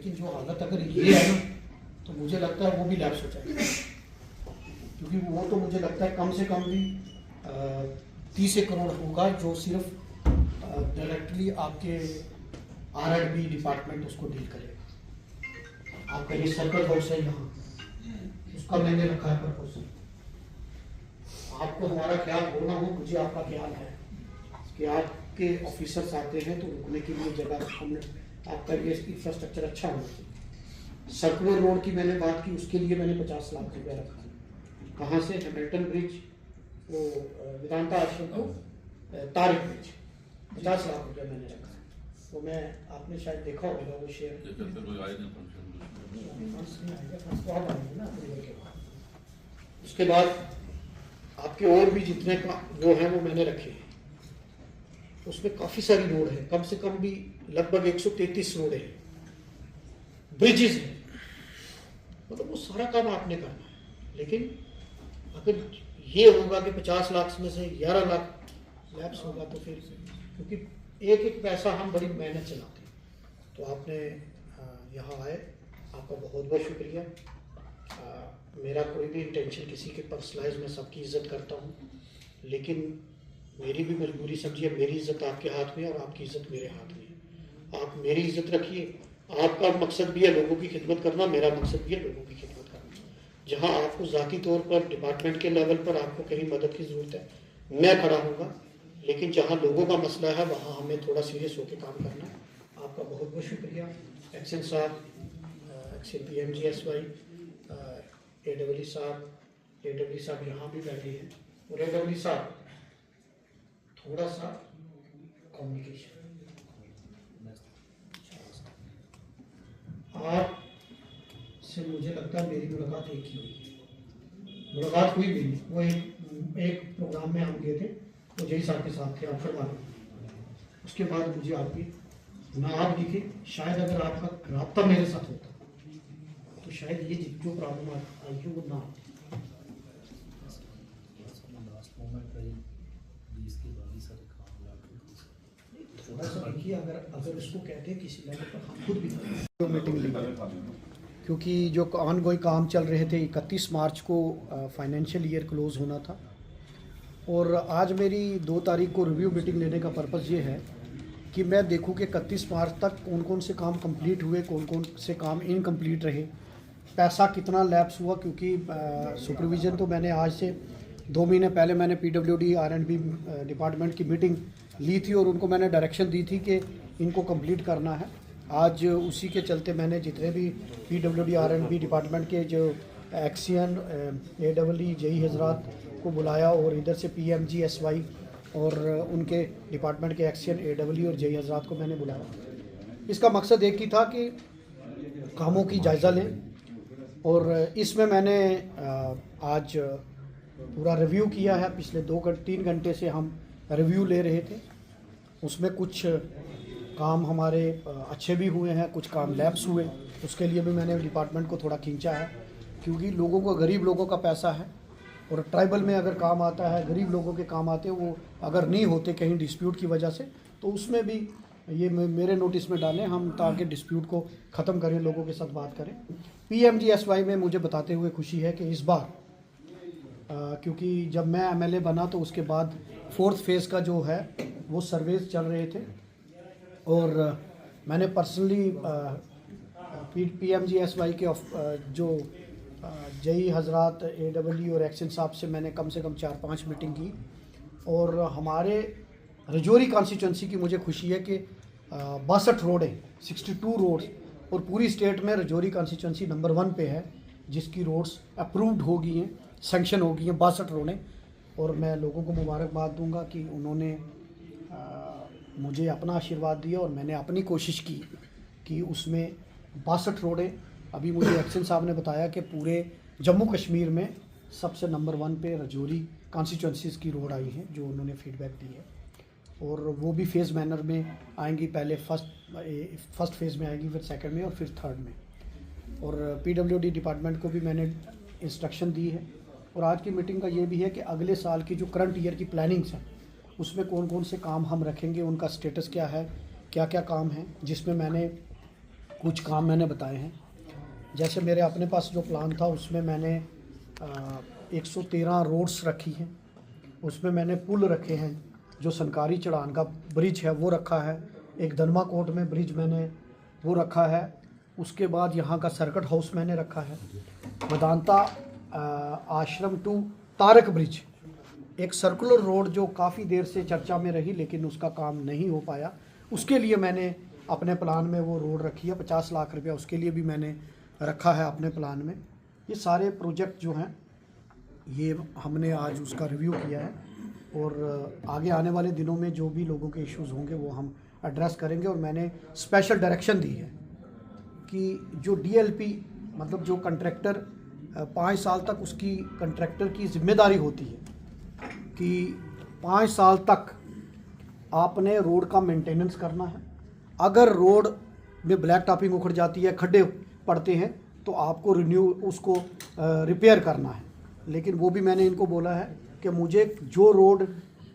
लेकिन जो हालत अगर ये है ना तो मुझे लगता है वो भी लैप्स हो जाएगा, क्योंकि वो तो मुझे लगता है कम से कम भी 30 करोड़ होगा जो सिर्फ डायरेक्टली आपके R&B डिपार्टमेंट उसको डील करेगा। आपका ये सर्कल हाउस है यहाँ, उसका मैंने रखा है प्रपोजल। आपको हमारा ख्याल हो ना हो, मुझे आपका ख्याल है कि आपके ऑफिसर्स आते हैं तो रुकने के लिए जगह, हमने आपका ये इंफ्रास्ट्रक्चर अच्छा होना चाहिए। सर्कुलर रोड की मैंने बात की, उसके लिए मैंने 50 लाख रुपया रखा है। कहाँ से? हैमिल्टन ब्रिज, वो वेदांता आश्रम को तारिक ब्रिज, 50 लाख रुपया मैंने रखा है। तो मैं, आपने शायद देखा होगा वो शेयर। उसके बाद आपके और भी जितने का वो हैं वो मैंने रखे हैं। उसमें काफ़ी सारी रोड है, कम से कम भी लगभग 133 रोड है, ब्रिजेस हैं, मतलब वो सारा काम आपने करना है। लेकिन अगर ये होगा कि 50 लाख में से 11 लाख लैप्स होगा तो फिर, क्योंकि एक एक पैसा हम बड़ी मेहनत चलाते हैं। तो आपने यहाँ आए, आपका बहुत बहुत शुक्रिया। मेरा कोई भी इंटेंशन किसी के पर्सनलाइज, मैं सबकी इज़्ज़त करता हूँ, लेकिन मेरी भी मजबूरी समझिए, मेरी इज़्ज़त आपके हाथ में और आपकी इज़्ज़त मेरे हाथ में है। आप मेरी इज़्ज़त रखिए, आपका मकसद भी है लोगों की खिदमत करना, मेरा मकसद भी है लोगों की खिदमत करना। जहाँ आपको ज़ाती तौर पर डिपार्टमेंट के लेवल पर आपको कहीं मदद की ज़रूरत है, मैं खड़ा हूँगा, लेकिन जहाँ लोगों का मसला है वहाँ हमें थोड़ा सीरियस होकर काम करना है। आपका बहुत बहुत शुक्रिया। एक्शन साहब, एक्शन PMGSY, AWE साहब यहाँ भी बैठे हैं, और AWE साहब थोड़ा सा कम्युनिकेशन, आप से मुझे लगता है मेरी मुलाकात एक ही हुई है, मुलाकात हुई भी नहीं, वो एक प्रोग्राम में हम गए थे, वो जय साहब के साथ थे, आप फरमा लें। उसके बाद मुझे आपकी ना आप दिखे, शायद अगर आपका राब्ता मेरे साथ होता तो शायद ये जो प्रॉब्लम आई है वो ना आती। थोड़ा सा देखिए, अगर इसको कहते हैं किसी लेवल पर, हम खुद भी मीटिंग ली, क्योंकि जो ऑनगोइंग काम चल रहे थे, 31 मार्च को फाइनेंशियल ईयर क्लोज होना था, और आज मेरी 2 तारीख को रिव्यू मीटिंग लेने का पर्पज़ ये है कि मैं देखूं कि 31 मार्च तक कौन कौन से काम कंप्लीट हुए, कौन कौन से काम इनकम्प्लीट रहे, पैसा कितना लैप्स हुआ। क्योंकि सुपरविज़न तो मैंने आज से 2 महीने पहले मैंने PWD R&B डिपार्टमेंट की मीटिंग ली थी और उनको मैंने डायरेक्शन दी थी कि इनको कंप्लीट करना है। आज उसी के चलते मैंने जितने भी PWD R&B डिपार्टमेंट के जो एक्सियन AWE JE हजरात को बुलाया, और इधर से PMGSY और उनके डिपार्टमेंट के एक्सियन AWE और JE हजरात को मैंने बुलाया। इसका मकसद एक ही था कि कामों की जायज़ा लें, और इसमें मैंने आज पूरा रिव्यू किया है। पिछले 3 घंटे से हम रिव्यू ले रहे थे, उसमें कुछ काम हमारे अच्छे भी हुए हैं, कुछ काम लैप्स हुए, उसके लिए भी मैंने डिपार्टमेंट को थोड़ा खींचा है, क्योंकि लोगों को, गरीब लोगों का पैसा है, और ट्राइबल में अगर काम आता है, गरीब लोगों के काम आते हैं, वो अगर नहीं होते कहीं डिस्प्यूट की वजह से, तो उसमें भी ये मेरे नोटिस में डालें हम, ताकि डिस्प्यूट को ख़त्म करें, लोगों के साथ बात करें। PMGSY में मुझे बताते हुए खुशी है कि इस बार क्योंकि जब मैं MLA बना तो उसके बाद 4th फेज़ का जो है वो सर्वेस चल रहे थे, और मैंने पर्सनली PMGSY के जो JE हजरात, AWE और एक्शन साहब से मैंने कम से कम 4-5 मीटिंग की, और हमारे रजौरी कॉन्स्टिट्यूंसी की मुझे खुशी है कि 62 रोड हैं, 62 रोड्स, और पूरी स्टेट में रजौरी कॉन्स्टिट्यूंसी नंबर 1 पे है, जिसकी रोड्स अप्रूव्ड हो गई हैं, सैंक्शन हो गई हैं, 62 रोडें। और मैं लोगों को मुबारकबाद दूंगा कि उन्होंने मुझे अपना आशीर्वाद दिया, और मैंने अपनी कोशिश की कि उसमें 62 रोडें, अभी मुझे एक्शन साहब ने बताया कि पूरे जम्मू कश्मीर में सबसे नंबर 1 पे रजौरी कॉन्स्टिट्यूंसीज़ की रोड आई हैं, जो उन्होंने फीडबैक दी है, और वो भी फेज़ मैनर में आएंगी। पहले फर्स्ट फेज़ में आएंगी, फिर सेकंड में, और फिर थर्ड में। और PWD डिपार्टमेंट को भी मैंने इंस्ट्रक्शन दी है। और आज की मीटिंग का ये भी है कि अगले साल की जो करंट ईयर की प्लानिंग्स हैं, उसमें कौन कौन से काम हम रखेंगे, उनका स्टेटस क्या है, क्या क्या काम है, जिसमें मैंने कुछ काम मैंने बताए हैं। जैसे मेरे अपने पास जो प्लान था उसमें मैंने 113 रोड्स रखी हैं, उसमें मैंने पुल रखे हैं, जो सनकारी चढ़ान का ब्रिज है वो रखा है, एक दनमा कोट में ब्रिज मैंने वो रखा है, उसके बाद यहाँ का सर्किट हाउस मैंने रखा है, वेदांता आश्रम टू तारक ब्रिज, एक सर्कुलर रोड जो काफ़ी देर से चर्चा में रही लेकिन उसका काम नहीं हो पाया, उसके लिए मैंने अपने प्लान में वो रोड रखी है। 50 लाख रुपया उसके लिए भी मैंने रखा है अपने प्लान में। ये सारे प्रोजेक्ट जो हैं ये हमने आज उसका रिव्यू किया है और आगे आने वाले दिनों में जो भी लोगों के इश्यूज़ होंगे वो हम एड्रेस करेंगे। और मैंने स्पेशल डायरेक्शन दी है कि जो DLP मतलब जो कंट्रैक्टर 5 साल तक उसकी कंट्रैक्टर की जिम्मेदारी होती है कि 5 साल तक आपने रोड का मेंटेनेंस करना है। अगर रोड में ब्लैक टॉपिंग उखड़ जाती है, खड्डे पड़ते हैं, तो आपको उसको रिपेयर करना है। लेकिन वो भी मैंने इनको बोला है कि मुझे जो रोड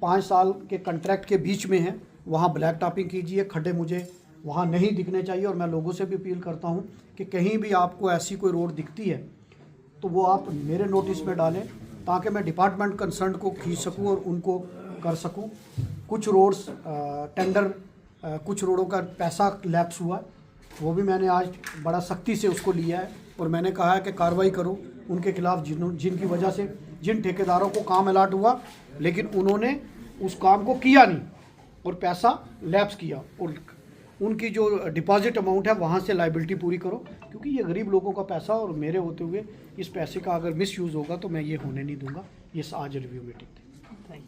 5 साल के कॉन्ट्रैक्ट के बीच में है वहाँ ब्लैक टॉपिंग कीजिए, खड्डे मुझे वहाँ नहीं दिखने चाहिए। और मैं लोगों से भी अपील करता हूँ कि कहीं भी आपको ऐसी कोई रोड दिखती है तो वो आप मेरे नोटिस में डालें ताकि मैं डिपार्टमेंट कंसर्न को खींच सकूँ और उनको कर सकूँ। कुछ रोड्स टेंडर कुछ रोडों का पैसा लैप्स हुआ, वो भी मैंने आज बड़ा सख्ती से उसको लिया है और मैंने कहा है कि कार्रवाई करो उनके खिलाफ जिनकी वजह से जिन ठेकेदारों को काम अलाट हुआ लेकिन उन्होंने उस काम को किया नहीं और पैसा लैप्स किया, और उनकी जो डिपॉजिट अमाउंट है वहाँ से लाइबिलिटी पूरी करो, क्योंकि ये गरीब लोगों का पैसा और मेरे होते हुए इस पैसे का अगर मिसयूज़ होगा तो मैं ये होने नहीं दूंगा। ये आज रिव्यू मीटिंग थी। Thank you.